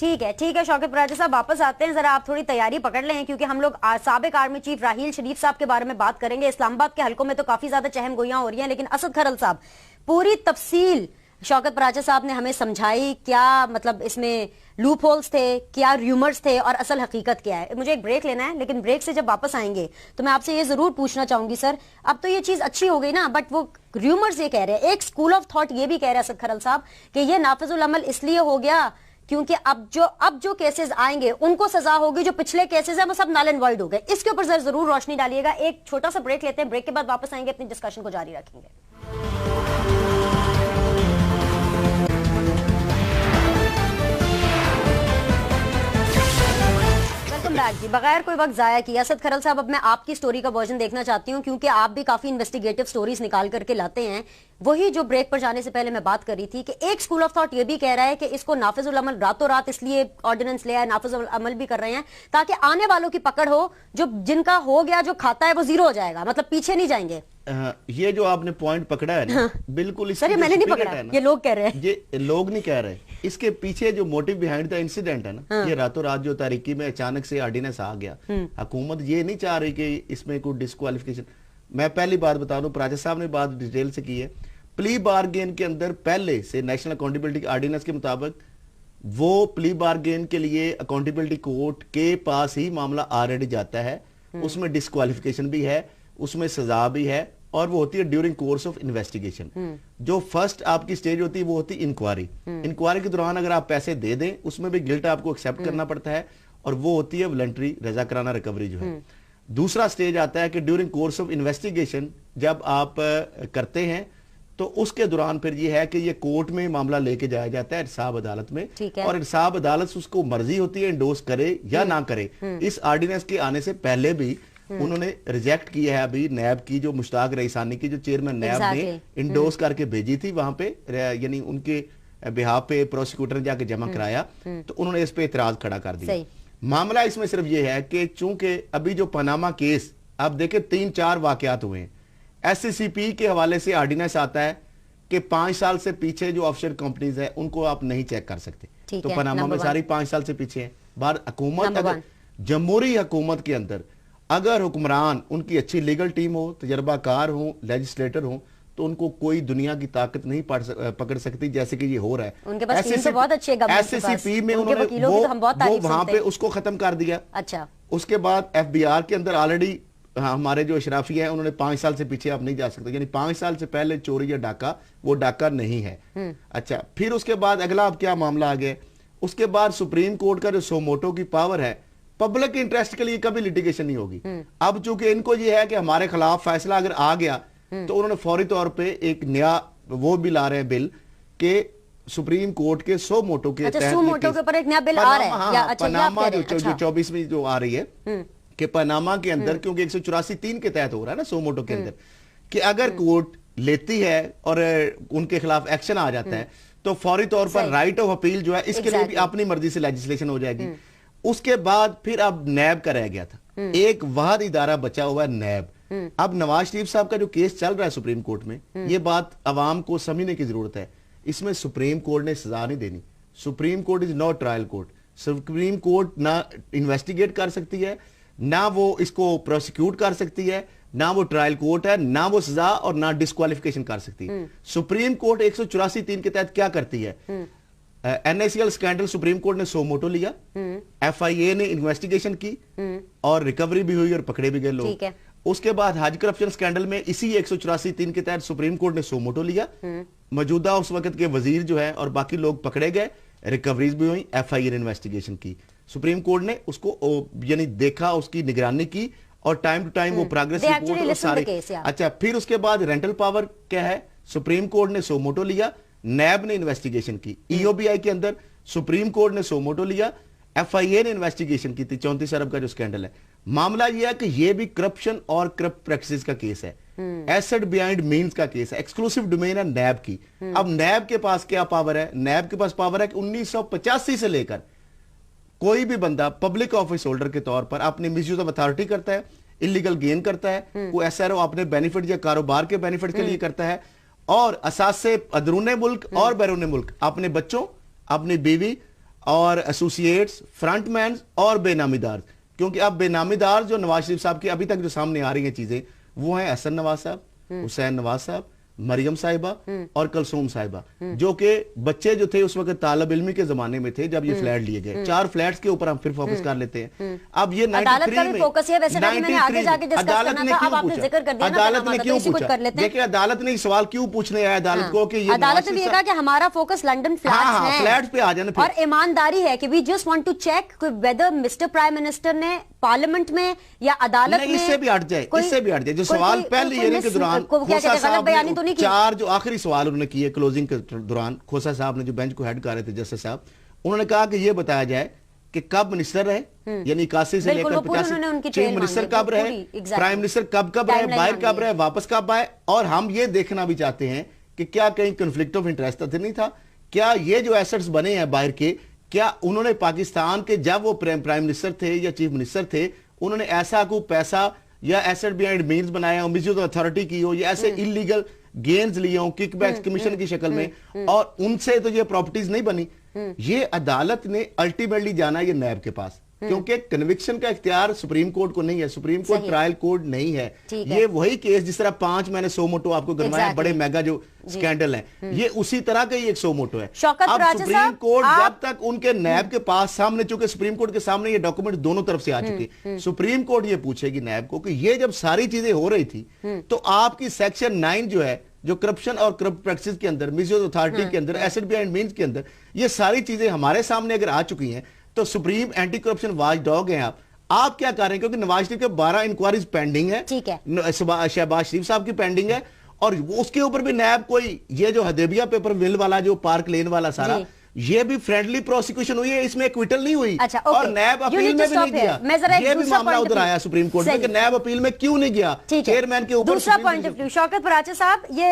ठीक है शौकत पराजा साहब, वापस आते हैं, जरा आप थोड़ी तैयारी पकड़ लें क्योंकि हम लोग साबिक आर्मी चीफ राहील शरीफ साहब के बारे में बात करेंगे। इस्लामाबाद के हलकों में तो काफी ज्यादा चहम गोइयां हो रही हैं, लेकिन असद खरल साहब पूरी तफसील शौकत पराजा साहब ने हमें समझाई, क्या मतलब इसमें लूप होल्स थे, क्या र्यूमर्स थे और असल हकीकत क्या है। मुझे एक ब्रेक लेना है, लेकिन ब्रेक से जब वापस आएंगे तो मैं आपसे ये जरूर पूछना चाहूंगी सर, अब तो ये चीज अच्छी हो गई ना, बट वो र्यूमर्स ये कह रहे हैं, एक स्कूल ऑफ थॉट ये भी कह रहे हैं असद खरल साहब कि ये नाफिजुल अमल इसलिए हो गया क्योंकि अब जो केसेस आएंगे उनको सजा होगी, जो पिछले केसेस हैं वो सब नल एंड वॉइड हो गए। इसके ऊपर जरूर रोशनी डालिएगा। एक छोटा सा ब्रेक लेते हैं, ब्रेक के बाद वापस आएंगे, अपनी डिस्कशन को जारी रखेंगे। जी बगैर कोई वक्त जाया किया असद खरल साहब, अब मैं आपकी स्टोरी का वर्जन देखना चाहती हूं क्योंकि आप भी काफी इन्वेस्टिगेटिव स्टोरीज निकाल करके लाते हैं। वही जो ब्रेक पर जाने से पहले मैं बात कर रही थी कि एक स्कूल ऑफ थॉट ये भी कह रहा है कि इसको नाफिजुल अमल रातों रात इसलिए ऑर्डिनेंस ले आए, नाफिजुल अमल भी कर रहे हैं ताकि आने वालों की पकड़ हो, जो जिनका हो गया, जो खाता है वो जीरो हो जाएगा, मतलब पीछे नहीं जाएंगे। ये जो आपने पॉइंट पकड़ा है ना, बिल्कुल सर ये मैंने नहीं पकड़ा, ये लोग कह रहे हैं। ये लोग नहीं कह रहे, इसके पीछे जो मोटिव बिहाइंड द इंसिडेंट है ना, ये रातों रात जो तारीकी में अचानक से ऑर्डिनेंस आ गया, हुकूमत ये नहीं चाह रही कि इसमें कोई डिस्क्वालिफिकेशन। मैं पहली बात बता दूं, पराजा साहब ने बात डिटेल से की है, प्ली बारगेन के अंदर पहले से नेशनल अकाउंटेबिलिटी ऑर्डिनेंस के मुताबिक वो प्ली बारगेन के लिए अकाउंटेबिलिटी कोर्ट के पास ही मामला ऑलरेडी जाता है, उसमें डिस्क्वालिफिकेशन भी है, उसमें सजा भी है, और वो होती है ड्यूरिंग कोर्स ऑफ इन्वेस्टिगेशन। जो फर्स्ट आपकी स्टेज होती है वो होती है इंक्वायरी। इंक्वायरी के दौरान अगर आप पैसे दे दें उसमें भी गिल्ट आपको एक्सेप्ट करना पड़ता है, और वो होती है वॉलंटरी रजाकाराना रिकवरी जो है। दूसरा स्टेज आता है कि ड्यूरिंग कोर्स ऑफ इन्वेस्टिगेशन जब आप करते हैं तो उसके दौरान फिर ये है कि ये कोर्ट में मामला लेके जाया जाता है इंसाफ अदालत में, और इंसाफ अदालत उसको मर्जी होती है इंडोर्स करे या ना करे। इस ऑर्डिनेंस के आने से पहले भी उन्होंने रिजेक्ट किया है अभी नैब की, जो मुश्ताक रईसानी की जो चेयरमैन नैब ने इंडोर्स करके भेजी थी वहां पे, यानी उनके बिहाफ पे प्रोसिक्यूटर ने जाके जमा कराया, तो उन्होंने इस पे एतराज खड़ा कर दिया। मामला इसमें सिर्फ ये है कि चूंकि अभी जो पनामा केस आप देखें 3-4 वाकयात हुए हैं, SCCP के हवाले से ऑर्डिनेंस आता है कि 5 साल से पीछे जो ऑफशोर कंपनीज है उनको आप नहीं चेक कर सकते, तो पनामा में सारी 5 साल से पीछे है। बार हुकूमत अगर जमहूरी हुकूमत के अंदर अगर हुक्मरान उनकी अच्छी लीगल टीम हो, तजर्बाकार हो, लेजिस्लेटर हो, तो उनको कोई दुनिया की ताकत नहीं पकड़ सकती, जैसे कि ये हो रहा है। उनके पास टीम तो बहुत अच्छी है, SCCP में उन्होंने वो वहां पे उसको खत्म कर दिया। अच्छा, उसके बाद FBR के अंदर ऑलरेडी हमारे जो अशराफी है उन्होंने 5 साल से पीछे आप नहीं जा सकते, यानी 5 साल से पहले चोरी या डाका वो डाका नहीं है। अच्छा, फिर उसके बाद अगला अब क्या मामला आ गया, उसके बाद सुप्रीम कोर्ट का जो सोमोटो की पावर है, पब्लिक इंटरेस्ट के लिए कभी लिटिगेशन नहीं होगी। अब चूंकि इनको ये है कि हमारे खिलाफ फैसला अगर आ गया तो उन्होंने फौरी तौर पे एक नया वो बिल ला रहे हैं, बिल के सुप्रीम कोर्ट के सोमोटो के तहत सोमोटो के ऊपर एक नया बिल आ रहा है, या पनामा जो 24वीं जो आ रही है कि पनामा के अंदर, क्योंकि 184(3) के तहत हो रहा है ना सोमोटो के अंदर, कि अगर कोर्ट लेती है और उनके खिलाफ एक्शन आ जाता है तो फौरी तौर पर राइट ऑफ अपील जो है इसके लिए भी अपनी मर्जी से लेजिस्लेशन हो जाएगी। उसके बाद फिर अब नैब का रह गया था, एक वाहिद इदारा बचा हुआ है नैब। अब नवाज शरीफ साहब का जो केस चल रहा है सुप्रीम कोर्ट में, ये बात अवाम को समझने की जरूरत है। इसमें सुप्रीम कोर्ट ने सजा नहीं देनी, supreme court is not trial court. Supreme court ना इन्वेस्टिगेट कर सकती है, ना वो इसको प्रोसिक्यूट कर सकती है, ना वो ट्रायल कोर्ट है, ना वो सजा और ना डिस्क्वालिफिकेशन कर सकती है। सुप्रीम कोर्ट 184(3) के तहत क्या करती है, NICL स्कैंडल सुप्रीम कोर्ट ने सोमोटो लिया, FIA ने इन्वेस्टिगेशन की और रिकवरी भी हुई और पकड़े भी गए लोग। उसके बाद हज करप्शन स्कैंडल में इसी 184(3) के तहत सुप्रीम कोर्ट ने सोमोटो लिया, मौजूदा उस वक्त के वजीर जो है और बाकी लोग पकड़े गए, रिकवरीज भी हुई, FIA ने इन्वेस्टिगेशन की, सुप्रीम कोर्ट ने उसको यानी देखा, उसकी निगरानी की और टाइम टू टाइम वो प्रोग्रेस रिपोर्ट और सारी। अच्छा, फिर उसके बाद रेंटल पावर क्या है, सुप्रीम कोर्ट ने सोमोटो लिया, नैब ने इन्वेस्टिगेशन की, EOBI के अंदर सुप्रीम कोर्ट ने सोमोटो लिया, FIA ने इन्वेस्टिगेशन की थी 34 अरब का जो स्कैंडल है। मामला यह है कि यह भी करप्शन और करप्ट प्रैक्टिस का केस है, एसेट बिहाइंड मीन्स का केस है, एक्सक्लूसिव डोमेन है नैब की। अब नैब के पास क्या पावर है, नैब के पास पावर है कि 1985 से लेकर कोई भी बंदा पब्लिक ऑफिस होल्डर के तौर पर अपनी मिसयूज ऑफ अथॉरिटी करता है, इलीगल गेन करता है, वो SRO अपने बेनिफिट या कारोबार के बेनिफिट के लिए करता है, और असासे अंदरूने मुल्क और बैरून मुल्क अपने बच्चों, अपनी बीवी और एसोसिएट्स, फ्रंटमैन और बेनामीदार। क्योंकि अब बेनामीदार जो नवाज शरीफ साहब की अभी तक जो सामने आ रही हैं चीजें, वो हैं हसन नवाज साहब, हुसैन नवाज साहब, मरियम साहिबा और कलसूम साहिबा, जो कि बच्चे जो थे उस वक्त तालब इल्मी के जमाने में थे जब ये फ्लैट लिए गए। 4 फ्लैट्स के ऊपर हम फिर फोकस कर लेते हैं। अब ये अदालत का भी फोकस है, वैसे मैंने आगे जाके डिस्कस करना था, अब आपने जिक्र कर दिया ना, अदालत ने क्यों पूछा? देखिए अदालत ने सवाल क्यों पूछने आया अदालत को कि ये अदालत ने कहा कि हमारा फोकस लंदन फ्लैट्स पे आ जाना और ईमानदारी है कि we just want to check whether mister prime minister ने पार्लियामेंट में या अदालत में, इससे भी हट जाए, इससे भी हट जाए। जो सवाल पहले हियरिंग के दौरान गलत बयानी तो नहीं की, 4 जो आखिरी सवाल उन्होंने किए क्लोजिंग के दौरान, खोसा साहब ने जो बेंच को हेड कर रहे थे जस्टिस साहब, उन्होंने कहा कि ये बताया जाए कि कब मिनिस्टर रहे, यानी 81 से लेकर 85 चीफ मिनिस्टर कब रहे, प्राइम मिनिस्टर कब रहे, बाहर कब रहे, वापस कब आए। और हम ये देखना भी चाहते हैं कि क्या कहीं कंफ्लिक्ट ऑफ इंटरेस्ट तो नहीं था, क्या ये जो एसेट्स बने हैं बाहर के, क्या उन्होंने पाकिस्तान के जब वो प्राइम मिनिस्टर थे या चीफ मिनिस्टर थे, उन्होंने ऐसा कोई पैसा या एसेट बिहाइंड मीन्स बनाया हो, मिसयूज ऑफ अथॉरिटी की हो, या ऐसे इलीगल गेन्स लिए हो किकबैक्स कमीशन की शक्ल में, और उनसे तो ये प्रॉपर्टीज नहीं बनी। ये अदालत ने अल्टीमेटली जाना ये नैब के पास, क्योंकि कन्विक्शन का इख्तियार सुप्रीम कोर्ट को नहीं है, सुप्रीम कोर्ट ट्रायल कोर्ट नहीं है। ये वही केस जिस तरह 5 मैंने सो मोटो आपको गरमाया, बड़े मेगा जो स्कैंडल है, ये उसी तरह का ही एक सो मोटो है। अब सुप्रीम कोर्ट जब तक उनके नैब के पास सामने, चूंकि सुप्रीम कोर्ट के सामने ये डॉक्यूमेंट दोनों तरफ से आ चुके, सुप्रीम कोर्ट ये पूछेगी नैब को कि ये जब सारी चीजें हो रही थी तो आपकी सेक्शन 9 जो है, जो करप्शन और करप्ट प्रैक्टिस के अंदर, मिसयूज अथॉरिटी के अंदर, एसेट बिहाइंड मीन्स के अंदर, ये सारी चीजें हमारे सामने अगर आ चुकी हैं तो supreme anti corruption watch dog हैं आप क्या कर रहे हैं? क्योंकि नवाज शरीफ के 12 इंक्वायरीज पेंडिंग है, ठीक है, शहबाज शरीफ साहब की पेंडिंग है, और उसके ऊपर भी नैब कोई, ये जो हदेबिया पेपर मिल वाला, जो पार्क लेन वाला सारा, ये भी फ्रेंडली प्रोसिक्यूशन हुई है, इसमें एक्विटल नहीं हुई। अच्छा, और नैब अपील में भी नहीं गया। ये भी मामला उधर आया सुप्रीम कोर्ट में कि नैब अपील में क्यों नहीं गया, चेयरमैन के ऊपर। दूसरा पॉइंट ऑफ व्यू, शौकत बराचा साहब, ये